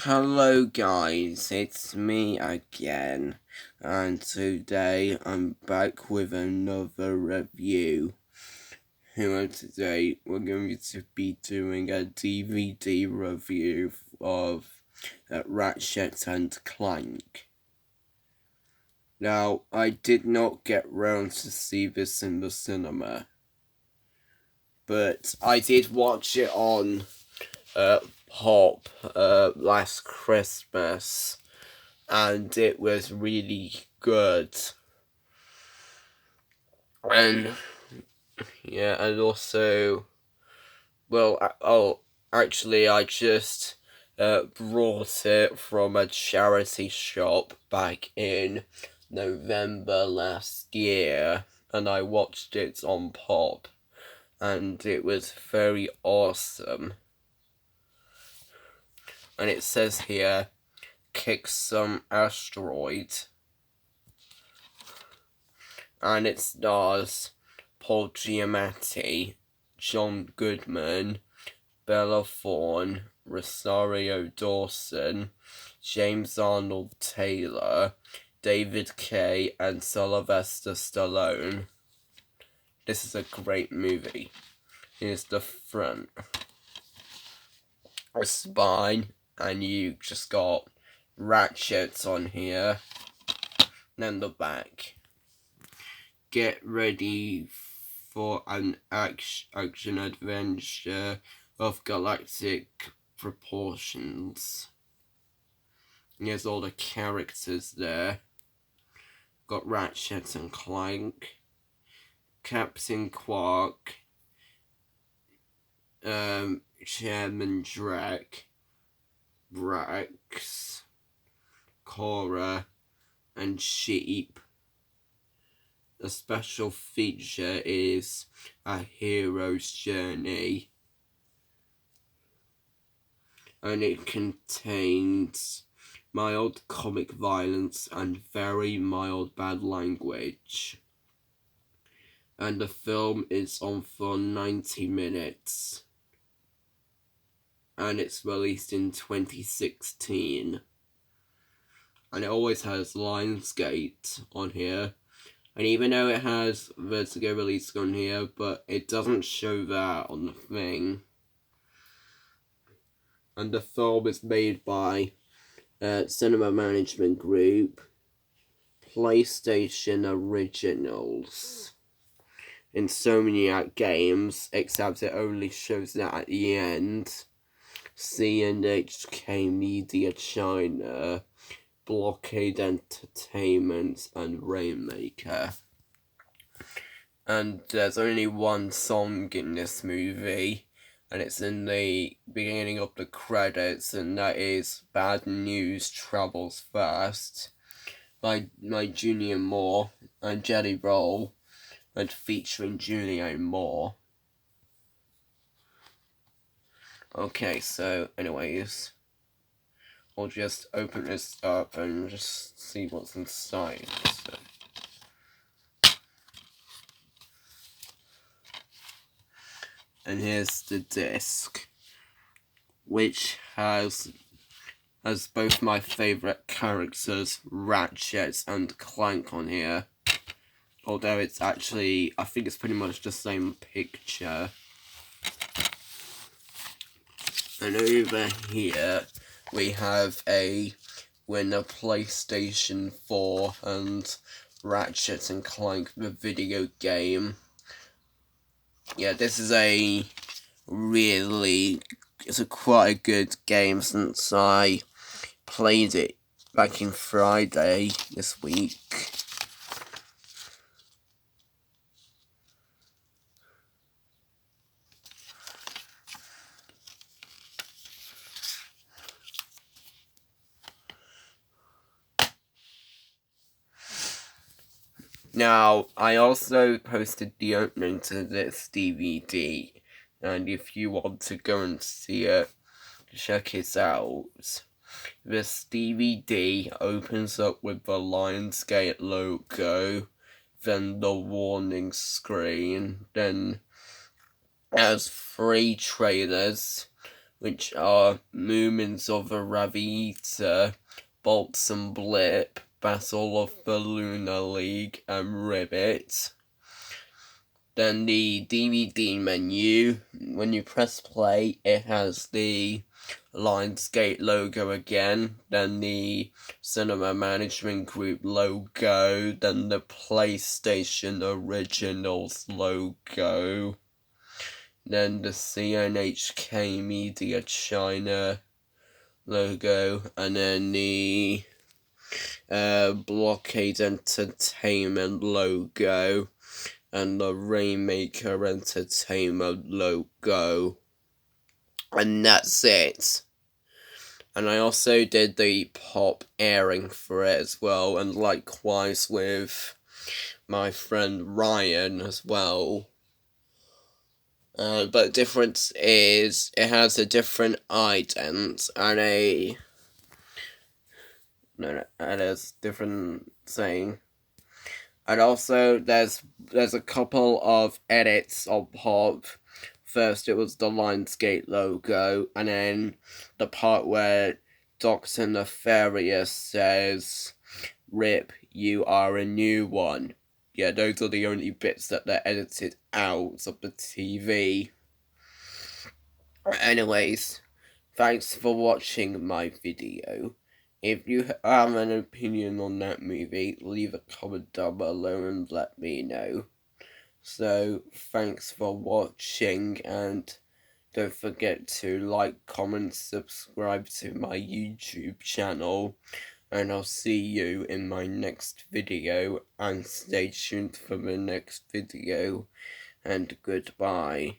Hello guys, it's me again, and today I'm back with another review. Today we're going to be doing a DVD review of Ratchet and Clank. Now, I did not get round to see this in the cinema, but I did watch it on Pop last Christmas, and it was really good. And yeah, and also, actually, I just brought it from a charity shop back in November last year, and I watched it on Pop, and it was very awesome. And it says here, kick some asteroid. And it stars Paul Giamatti, John Goodman, Bella Thorne, Rosario Dawson, James Arnold Taylor, David Kaye, and Sylvester Stallone. This is a great movie. Here's the front. A spine, and you just got Ratchet on here. Then the back. Get ready for an action adventure of galactic proportions. Here's all the characters there. Got Ratchet and Clank, Captain Quark, Chairman Drek, Brax, Cora, and Sheep. A special feature is a hero's journey, and it contains mild comic violence and very mild bad language. And the film is on for 90 minutes, and it's released in 2016. And it always has Lionsgate on here. And even though it has Vertigo release on here, but it doesn't show that on the thing. And the film is made by Cinema Management Group, PlayStation Originals, Insomniac Games, except it only shows that at the end, C&HK Media China, Blockade Entertainment, and Rainmaker. And there's only one song in this movie, and it's in the beginning of the credits, and that is Bad News Travels Fast by Junior Moore and Jelly Roll, and featuring Julianne Moore. Okay, so anyways, I'll just open this up and just see what's inside. So. And here's the disc, which has both my favourite characters, Ratchet and Clank, on here. Although it's actually, I think it's pretty much the same picture. And over here, we have a PlayStation 4 and Ratchet and Clank, the video game. Yeah, this is it's quite a good game since I played it back in Friday this week. Now, I also posted the opening to this DVD, and if you want to go and see it, check it out. This DVD opens up with the Lionsgate logo, then the warning screen, then it has 3 trailers, which are Movements of a Ravita, Bolts and Blip, Battle of the Lunar League, and Ribbit. Then the DVD menu, when you press play, it has the Lionsgate logo again, then the Cinema Management Group logo, then the PlayStation Originals logo, then the CNHK Media China logo, and then the Blockade Entertainment logo, and the Rainmaker Entertainment logo. And that's it. And I also did the pop airing for it as well, and likewise with my friend Ryan as well. But the difference is it has a different ident and a and it's different saying. And also there's a couple of edits on pop. First it was the Lionsgate logo, and then the part where Dr. Nefarious says, "Rip, you are a new one." Yeah, those are the only bits that they're edited out of the TV. Anyways, thanks for watching my video. If you have an opinion on that movie, leave a comment down below and let me know. So, thanks for watching, and don't forget to like, comment, subscribe to my YouTube channel, and I'll see you in my next video, and stay tuned for the next video, and goodbye.